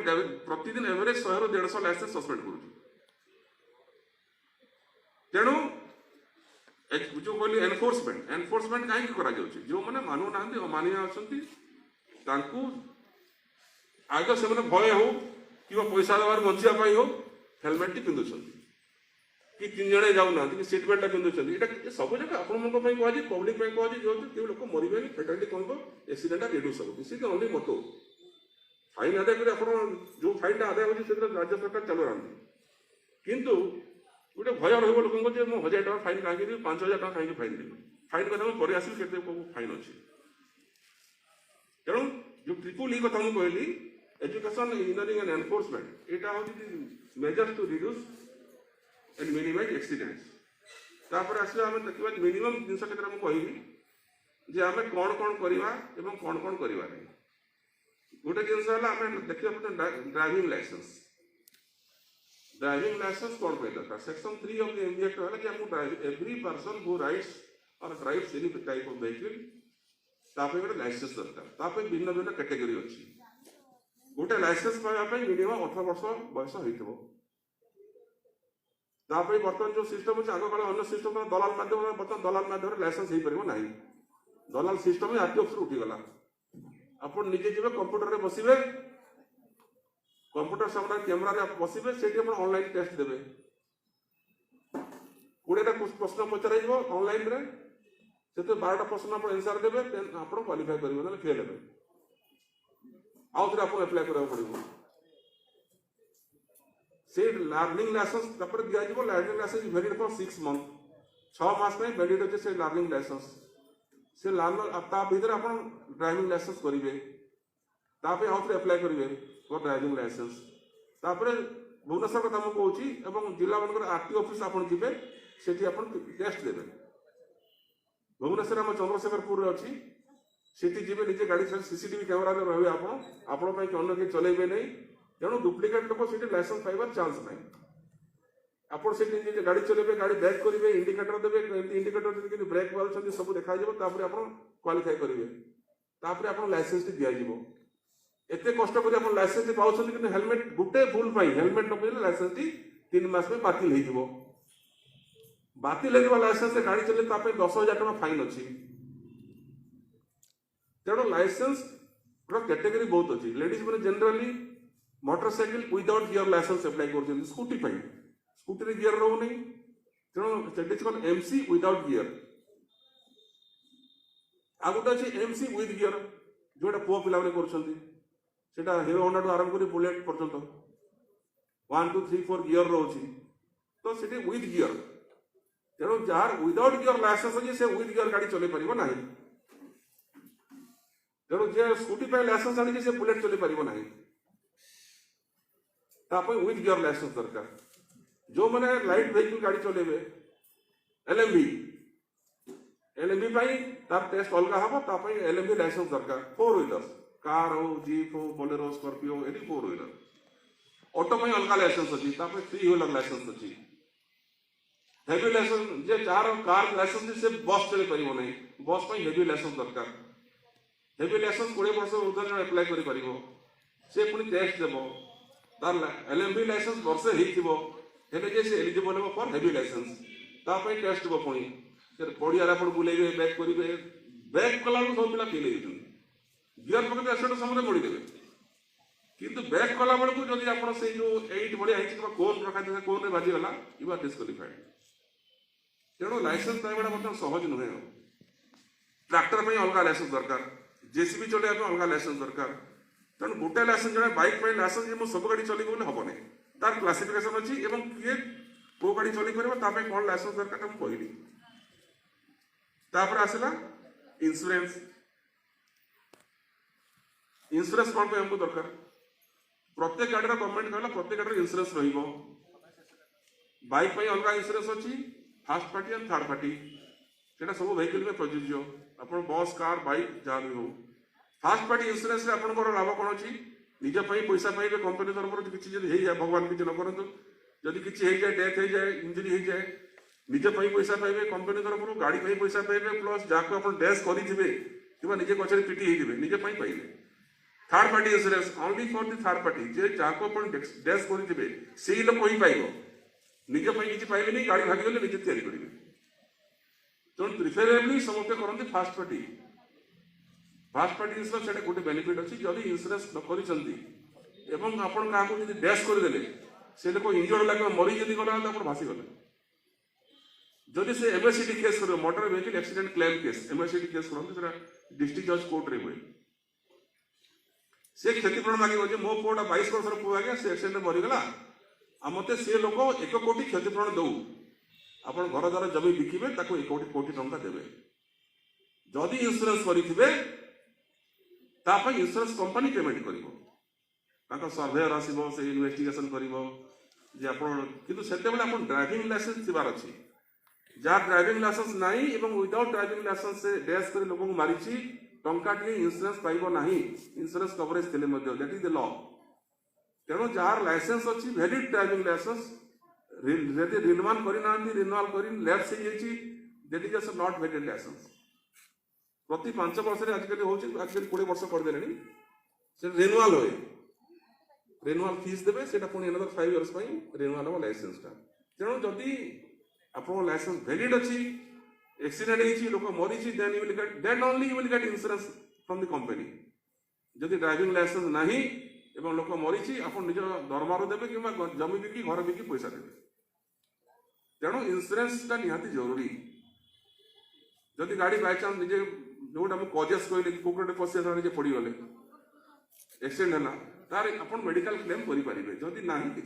D: प्रतिदिन एवरेज 100 ରୁ 150 लाइसेंस सस्पेंड करूँ तेणु जो कहली एनफोर्समेंट कहीं करा जाउछि जो माने मानु नांदी अमानिया अछंती तांकू आगे से भय हो कि पैसा देवार बचिया हो हेलमेट टी पिंधुछंती कि 3 जणे जाऊना कि सीट बेल्ट पिंधुछंती एटा सब जगह आपण मन पई कहजी पब्लिक पई कहजी जो कि लोक मरिबेनी फेटालिटी कोन एक्सीडेंट रिड्यूस हो this is the only motto fine आदाय कर आपण जो फाइन आदाय होछि से राज्य सरकार चालू रहंती किंतु गोटे भय रहिबो लोकन जे मो 1000 टका फाइन काहे देबी 5000 टका काहे फाइन देबी फाइन कथा पर आसी केते फाइन अछि तेणु जो ट्रिपल ई कथा मु कहली एजुकेशन इंजीनियरिंग एंड एनफोर्समेंट एटा होछि measures to reduce and minimise accidents तापर आसी हम देखिबा मिनिमम जिंस केतरा मु कहबी जे हमें कोन करबा एवं कोन करबा नै गोटे जिंस हला हमें देखिबा ड्राइविंग लाइसेंस कौन पे दरकार section 3 of the MBA act है कि हमको एवरी पर्सन हु राइड्स और drives any type of vehicle तापे गोटे लाइसेंस दरकार तापे भिन्न भिन्न कैटेगरी अछि गोटे लाइसेंस पाइबा पई मिनिमम 18 वर्ष बयस होइतबो तापे बर्तन जो सिस्टम अछि आगो काल अन्य सिस्टम दलाल माध्यम बर्तन दलाल माध्यम लाइसेंस हेइ परिबो नाही दलाल सिस्टम ही आरटीओ से उठी गला अपन निजे जेबे कंप्यूटर रे बसिबे कंप्यूटर सामने कैमरा रे बसिबे सेठी अपन ऑनलाइन टेस्ट देबे कोडेटा प्रश्न पचराई दिबो ऑनलाइन रे सेते 12टा प्रश्न अपन आंसर देबे देन अपन क्वालीफाई करिवो ना फेल हेबे आउ फिर अपन अप्लाई करबो पड़िबो से लर्निंग लाइसेंस तपर दिया जिवो learning license valid for 6 month 6 मास में वैलिड होचे से लर्निंग लाइसेंस से लर्नर ता भीतर अपन ड्राइविंग लाइसेंस करिवे तापे आउ फिर अप्लाई करिवे फॉर ड्राइविंग लाइसेंस तापर भुवनेश्वर कथा मु कहूची एवं जिला मनकर आरटीओ ऑफिस आपण जिबे सेठी आपण टेस्ट देबे भुवनेश्वर हम चंद्रशेखरपुर रे अछि सेठी जिबे निजे गाड़ी सीसीटीवी कैमरा रे रहबे आपण पई अन्य के चलेबे नै तेणु डुप्लिकेट लोक सेठी लाइसेंस पाइबार चांस नै आपण सेठी निजे गाड़ी चलेबे गाड़ी ब्रेक करिवे इंडिकेटर देबे इंडिकेटर जे ब्रेक मारुछन सब देखा जिवो तापर आपण क्वालीफाई करिवे तापर आपण लाइसेंस टी दिया जिवो एते कष्ट करी अपन लाइसेंस पाउछन कि हेलमेट गुटे फुल पाई हेलमेट न पइले लाइसेंस टी 3 मास में बातिल हे जिवो बातिल हेबा लाइसेंस से गाड़ी चले तापे 10,000 टका फाइन अछि तेणु लाइसेंस रो कैटेगरी बहुत अछि लेडीज माने generally motorcycle without gear licence apply करछन स्कूटी पाई स्कूटी रे गियर रहउ नै तेणु that is called MC without gear आगुटा अछि एमसी विथ गियर जोटा पो पिला माने करछन सेटा हीरो होंडा टू आरंभ करी बुलेट पर्यंत 1 2 3 4 गियर रोची तो सेठी विथ गियर तेणु जार विदाउट गियर लाइसेंस अछि से विथ गियर गाड़ी चले परिबो नाही तेणु जे स्कूटी पे लाइसेंस आनी से बुलेट चले परिबो नाही तापय विथ गियर लाइसेंस दरकार जो माने लाइट व्हीकल गाड़ी चलेबे एलएमबी पाई तार टेस्ट अलगा हबो तापय एलएमबी लाइसेंस दरकार 4 व्हीलर कार हो जीप हो Bolero Scorpio any 4 wheeler auto में अलग लाइसेंस अछि तापर 3 व्हीलर लाइसेंस अछि हेवी लाइसेंस जे चार कार लाइसेंस से बस चले परिबो नै बस में हेवी लाइसेंस दरकार हेवी लाइसेंस 20 वर्ष उधर अप्लाई करि परिबो से पुनी टेस्ट देबो तार एलएमबी लाइसेंस वर्ष हेथिबो हेले जे से एलिजिबल हो फॉर हेवी लाइसेंस तापर टेस्ट देबो पुनी से पडियारा पर बुलेबे बैक करिवे बैक कला सब पिला फेल हेतु गियर पकड़ एक्सीडेंट समरे मोड़ी देबे किंतु बैक कला बेल को जदी आपण से जो 8 बड़ी आइछ कि कोन रखा दे कोन रे बाजी गला यू आर डिस्क्वालिफाइड तेणु लाइसेंस पाइबाटा मतलब सहज नुहे ट्रैक्टर में अलग लाइसेंस दरकार जेसीबी चलेबा अलग लाइसेंस दरकार तेणु गोटे लाइसेंस जने बाइक पे लाइसेंस जे सब गाड़ी चली बोले हबो नै तार क्लासिफिकेशन अछि एवं किए को गाड़ी चली परबो ता पे कोन लाइसेंस दरकार हम कहली तापर आसला इंश्योरेंस कौन पे हमको दरकार प्रत्येक गाड़ी गवर्नमेंट कहला प्रत्येक गाड़ी इंश्योरेंस रहिबो बाइक पे अलग इंश्योरेंस अछि first party and third party सेटा सब व्हीकल में प्रযোज्य अपन बस कार बाइक जहाँ भी हो फर्स्ट पार्टी इंश्योरेंस रे अपन को लाभ कोन अछि निज पई पैसा पाइबे कंपनी तरफ रो किछि जदी हे जाय भगवान किछि न करंतु जदी किछि हे जाय डेथ हे जाय इंजरी हे जाय निज पई पैसा पाइबे कंपनी तरफ रो गाड़ी पई पैसा पाइबे प्लस जाको अपन डैश करि दिबे किबा निजे कचरी पिटी हे दिबे निजे पई पाइबे third party insurance only for the third party जे जाको अपन डैश करि दिबे सेही लोक ही पाइबो निजे पई किछि पाइबे नै गाड़ी भागी गले निजे तयारी करिवे तेणु प्रिफरेबली समस्ते करते फास्ट पार्टी इन्शुरान्स से गोटे बेनिफिट अच्छी जदि इन्शुरान्स न कर आपण क्या डैश करदे से लोक इंजर्ड लगे मरी जदि गला आप भासी गले जदि से एमएससीडी केस कर motor vehicle accident claim case MSCD case करते डिस्ट्रिक्ट जज कोर्ट रे हुए से क्षतिपूरण मांगे मो पुआ 22 वर्ष पुआ आज्ञा से एक्सीडेंट मरीगला आ मत सी लोक 1 कोटी क्षतिपूरण दौ आप घर द्वारा जमी बिकिबे 1 कोटी टंका देवे जदि इन्शुरान्स करेंगे इन्शुरान्स कंपनी पेमेंट कर सर्वेयर आसो से इन्वेस्टिगेशन कर ड्राइविंग लाइसेंस थिबार अच्छी जहाँ ड्राइविंग लाइसेंस नहीं विदाउट ड्राइविंग लाइसेंस से डैश कर लोक मारी टंका टे इन्शुरान्स पाइब नहीं इन्शुरान्स कवरेज थे दैट इज द लॉ तेणु जार लाइसेंस अच्छी वैलिड ड्राइविंग लाइसेंस रिन्यूअल करना रिन्यूअल कर lapse that is not valid license प्रति 5 वर्ष आजिकल आजिकल 20 वर्ष करदे से रिन्यूअल हुए रिन्यूअल फीस देवे से पुणी अनदर 5 इयर्स रिन्यूअल हम लाइसेंस तेणु जदि आप लाइसेंस वैलिड अच्छी एक्सीडेंट लोक मरी then only you will get insurance from the company जदि ड्राइविंग लाइसेंस नहीं एवं लोक मरी आप निज दरमार देवे कि जमी बिकी घर बिकी पैसा देवे तेणु इन्शुरान्स निहाती जरूरी जदि गाड़ी बाय चांस निजे जोटा मुझे कजेस कहली कुकुरटे पशि निजे पड़गले एक्सीडेंट है तार आप मेडिकल क्लेम करेंगे जदि ना कि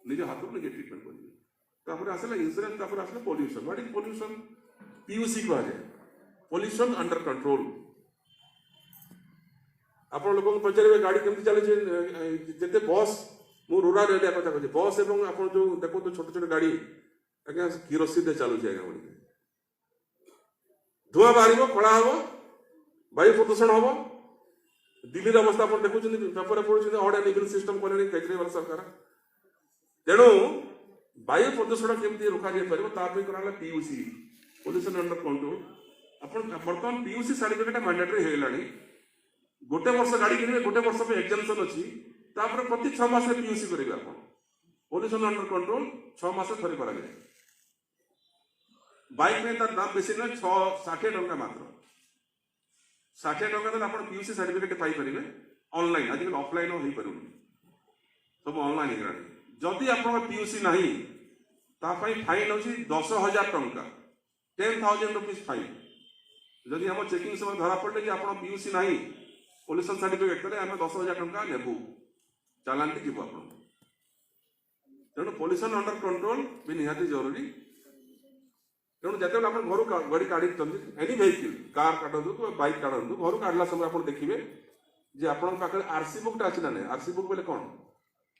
D: निज हाथ निजे ट्रिटमेंट करेंगे आसला इन्शुरान्स आसला pollution what is pollution PUC कह जाए पोल्यूशन अंडर कंट्रोल आप लोक पचारे गाड़ी केमती चले जिते बस मु रूराल एरिया कथा कहूँ बस एवं आप जो देखो तो छोट छोट गाड़ी आज्ञा किरोसिन चलुचे आज्ञा बोलिए धुआं बाहर कला हम वायु प्रदूषण हम दिल्ली अवस्था आप देखुं पेपर पढ़ुं ऑड एंड इवन सिस्टम कले केजरीवाल सरकार तेणु वायु प्रदूषण केमती रोक पार पीयूसी पोल्यूशन अंडर कंट्रोल बर्तमान पीयूसी सर्टिफिकेट मैंडेटरी होगा गोटे वर्ष गाड़ी किनबे गोटे वर्ष एग्जामिशन अच्छी प्रति 6 मास पीयूसी करेंगे आप पोल्यूशन अंडर कंट्रोल 6 मास थे कर बाइक में तार दाम बेसी ना 60 टंका मात्र 60 टंका देते आप पीयूसी सर्टिफिकेट पाइपर ऑनलाइन आजिकल ऑफलाइन हो पार सब ऑनलाइन हो जदि आप पीयूसी ना फाइन अच्छी 10,000 टंका 10,000 रुपीज फाइन जदि हम चेकिंग समय धरा पड़े कि आप पीयूसी ना पोल्यूशन सर्टिफिकेट कले आम 10,000 टंका नेबू चालानटी जीव आप तेणु पोल्यूशन अंडर कंट्रोल भी निहाती जरूरी तेणु जिते आप घर गाड़ी काढ़ी एनी वेहिकल कार काटू बाइक काटू घर काढ़ला समय आप देखिए जे आपे आरसी बुकटा अच्छी ना आरसी बुक बोले कौन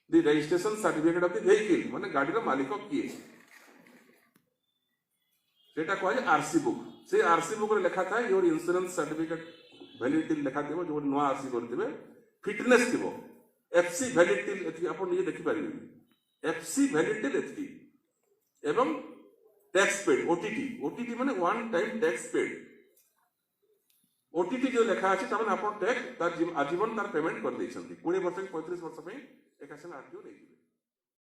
D: the registration certificate of the vehicle माने गाड़ी मालिक किए सेटा कह आरसी बुक से आरसी बुक रे लिखा था योर इंश्योरेंस सर्टिफिकेट वैलिडिटी लिखा थी जो नुआ आरसी करते फिटनेस थी एफसी वैलिडिटी आप निजे देखिपारे एफसी वैलिडिटी एथी एवं टैक्स पेड ओटीटी माने one time tax paid OTT जो लिखा अच्छे आप टैक्स आजीवन तार पेमेंट कर 20 वर्ष 35 वर्ष एक आरटीओ नहीं